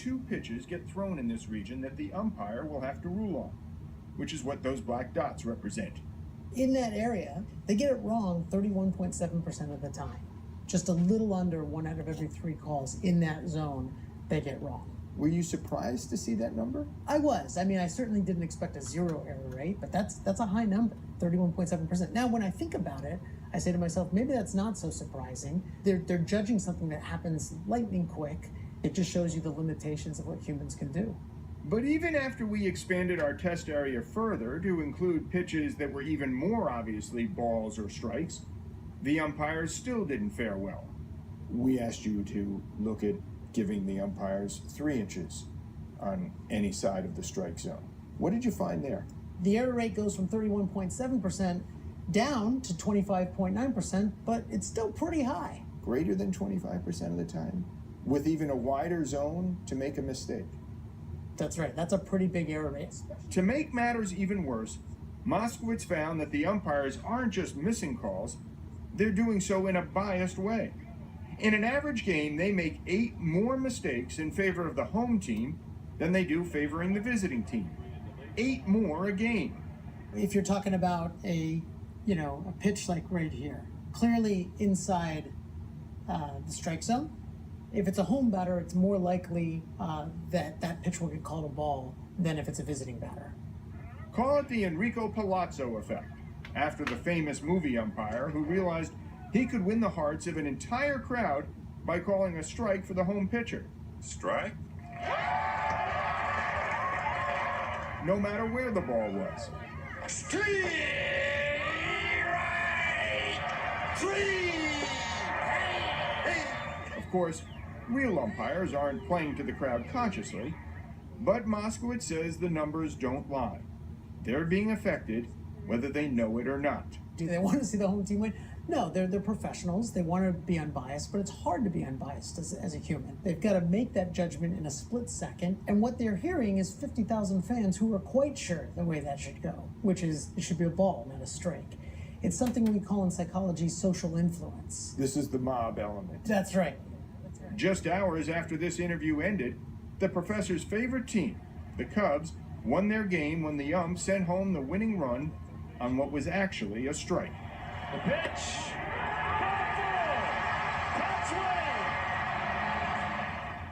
2 pitches get thrown in this region that the umpire will have to rule on, which is what those black dots represent. In that area, they get it wrong 31.7% of the time. Just a little under 1 out of every 3 calls in that zone they get wrong. Were you surprised to see that number? I was. I mean, I certainly didn't expect a 0 error rate, but that's a high number, 31.7%. Now, when I think about it, I say to myself, maybe that's not so surprising. They're judging something that happens lightning quick. It just shows you the limitations of what humans can do. But even after we expanded our test area further to include pitches that were even more obviously balls or strikes, the umpires still didn't fare well. We asked you to look at giving the umpires 3 inches on any side of the strike zone. What did you find there? The error rate goes from 31.7% down to 25.9%, but it's still pretty high. Greater than 25% of the time, with even a wider zone to make a mistake. That's right. That's a pretty big error rate. To make matters even worse, Moskowitz found that the umpires aren't just missing calls, they're doing so in a biased way. In an average game, they make 8 more mistakes in favor of the home team than they do favoring the visiting team. 8 more a game. If you're talking about a pitch like right here, clearly inside the strike zone, if it's a home batter, it's more likely that pitch will get called a ball than if it's a visiting batter. Call it the Enrico Palazzo effect, after the famous movie umpire who realized he could win the hearts of an entire crowd by calling a strike for the home pitcher. Strike? No matter where the ball was. Of course, real umpires aren't playing to the crowd consciously, but Moskowitz says the numbers don't lie. They're being affected whether they know it or not. Do they want to see the home team win? No, they're professionals. They want to be unbiased, but it's hard to be unbiased as a human. They've got to make that judgment in a split second, and what they're hearing is 50,000 fans who are quite sure the way that should go, which is it should be a ball, not a strike. It's something we call in psychology social influence. This is the mob element. That's right. Just hours after this interview ended, the professor's favorite team, the Cubs, won their game when the ump sent home the winning run on what was actually a strike. The pitch. That's way.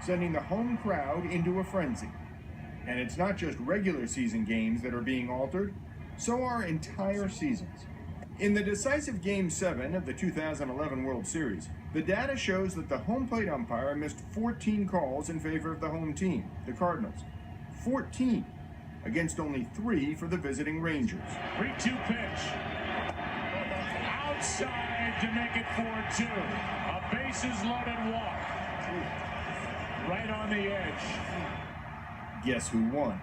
Sending the home crowd into a frenzy. And it's not just regular season games that are being altered, so are entire seasons. In the decisive Game 7 of the 2011 World Series, the data shows that the home plate umpire missed 14 calls in favor of the home team, the Cardinals. 14, against only 3 for the visiting Rangers. 3-2 pitch. Outside to make it 4-2. A bases loaded walk. Right on the edge. Guess who won?